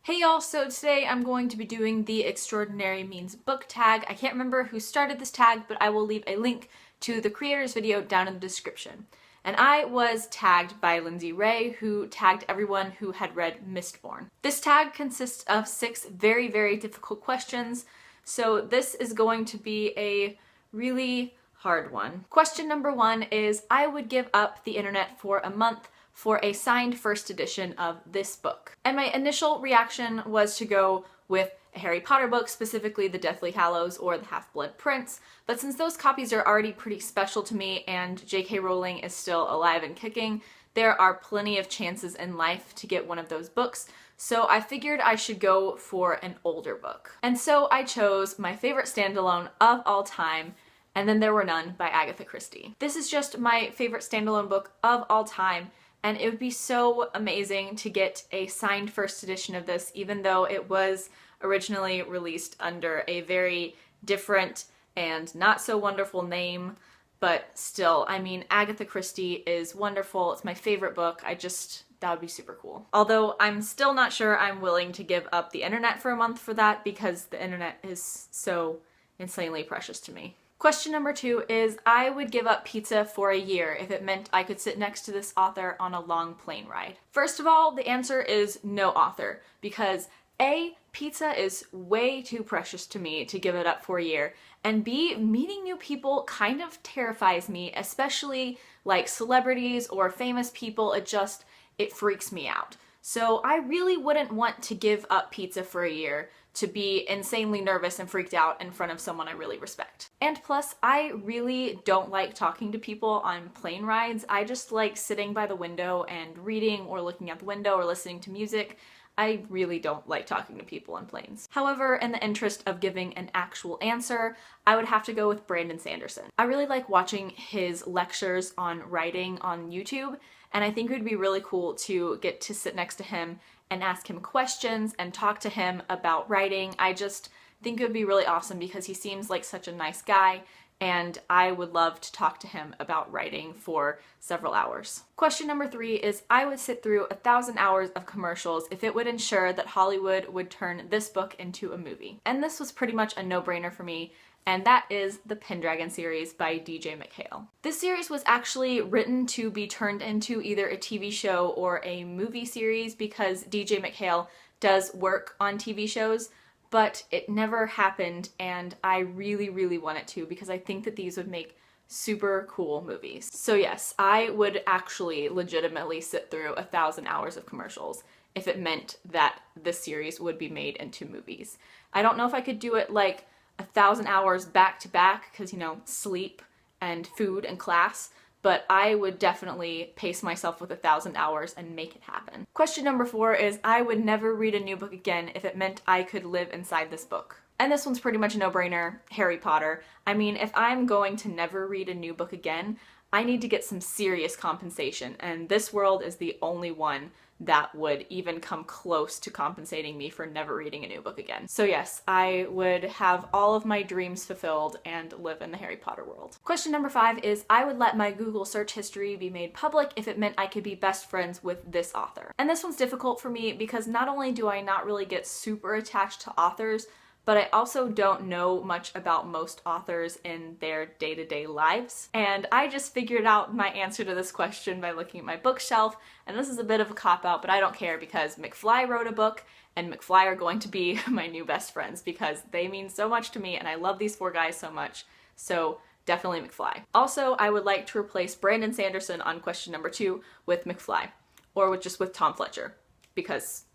Hey y'all, so today I'm going to be doing the Extraordinary Means book tag. I can't remember who started this tag, but I will leave a link to the creator's video down in the description. And I was tagged by Lindsay Ray, who tagged everyone who had read Mistborn. This tag consists of 6 very, very difficult questions, so this is going to be a really hard one. Question number 1 is, I would give up the internet for a month for a signed first edition of this book. And my initial reaction was to go with a Harry Potter book, specifically the Deathly Hallows or the Half-Blood Prince, but since those copies are already pretty special to me and J.K. Rowling is still alive and kicking, there are plenty of chances in life to get one of those books, so I figured I should go for an older book. And so I chose my favorite standalone of all time, And Then There Were None by Agatha Christie. This is just my favorite standalone book of all time, and it would be so amazing to get a signed first edition of this, even though it was originally released under a very different and not so wonderful name. But still, I mean, Agatha Christie is wonderful. It's my favorite book. That would be super cool. Although I'm still not sure I'm willing to give up the internet for a month for that, because the internet is so insanely precious to me. Question number 2 is, I would give up pizza for a year if it meant I could sit next to this author on a long plane ride. First of all, the answer is no author, because A, pizza is way too precious to me to give it up for a year, and B, meeting new people kind of terrifies me, especially like celebrities or famous people. It freaks me out. So I really wouldn't want to give up pizza for a year to be insanely nervous and freaked out in front of someone I really respect. And plus, I really don't like talking to people on plane rides. I just like sitting by the window and reading or looking out the window or listening to music. I really don't like talking to people on planes. However, in the interest of giving an actual answer, I would have to go with Brandon Sanderson. I really like watching his lectures on writing on YouTube, and I think it would be really cool to get to sit next to him and ask him questions and talk to him about writing. I just think it would be really awesome because he seems like such a nice guy, and I would love to talk to him about writing for several hours. Question number 3 is, I would sit through 1,000 hours of commercials if it would ensure that Hollywood would turn this book into a movie. And this was pretty much a no-brainer for me, and that is the Pendragon series by DJ McHale. This series was actually written to be turned into either a TV show or a movie series because DJ McHale does work on TV shows, but it never happened, and I really, really want it to because I think that these would make super cool movies. So yes, I would actually legitimately sit through 1,000 hours of commercials if it meant that this series would be made into movies. I don't know if I could do it like 1,000 hours back to back because, you know, sleep and food and class, but I would definitely pace myself with 1,000 hours and make it happen. Question number 4 is, I would never read a new book again if it meant I could live inside this book. And this one's pretty much a no-brainer, Harry Potter. I mean, if I'm going to never read a new book again, I need to get some serious compensation, and this world is the only one that would even come close to compensating me for never reading a new book again. So yes, I would have all of my dreams fulfilled and live in the Harry Potter world. Question number 5 is, I would let my Google search history be made public if it meant I could be best friends with this author. And this one's difficult for me because not only do I not really get super attached to authors, but I also don't know much about most authors in their day-to-day lives. And I just figured out my answer to this question by looking at my bookshelf, and this is a bit of a cop-out, but I don't care because McFly wrote a book, and McFly are going to be my new best friends because they mean so much to me, and I love these 4 guys so much, so definitely McFly. Also, I would like to replace Brandon Sanderson on question number 2 with McFly, or just with Tom Fletcher, because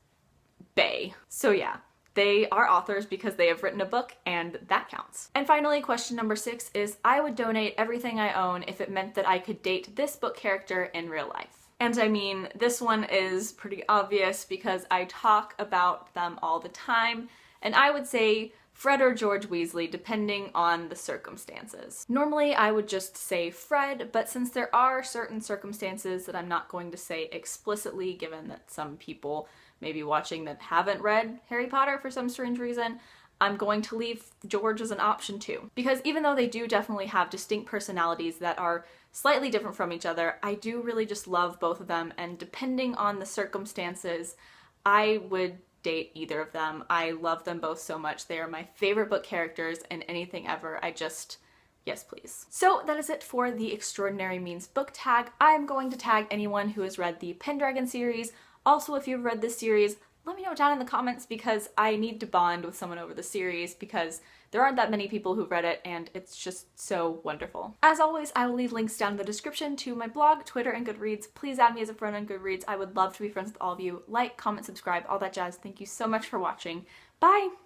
bae. So yeah. They are authors because they have written a book, and that counts. And finally, question number 6 is, I would donate everything I own if it meant that I could date this book character in real life. And I mean, this one is pretty obvious because I talk about them all the time, and I would say Fred or George Weasley, depending on the circumstances. Normally, I would just say Fred, but since there are certain circumstances that I'm not going to say explicitly, given that some people maybe watching that haven't read Harry Potter for some strange reason, I'm going to leave George as an option too. Because even though they do definitely have distinct personalities that are slightly different from each other, I do really just love both of them, and depending on the circumstances, I would date either of them. I love them both so much. They are my favorite book characters in anything ever. Yes, please. So that is it for the Extraordinary Means book tag. I'm going to tag anyone who has read the Pendragon series. Also, if you've read this series, let me know down in the comments because I need to bond with someone over the series because there aren't that many people who've read it and it's just so wonderful. As always, I will leave links down in the description to my blog, Twitter, and Goodreads. Please add me as a friend on Goodreads. I would love to be friends with all of you. Like, comment, subscribe, all that jazz. Thank you so much for watching. Bye!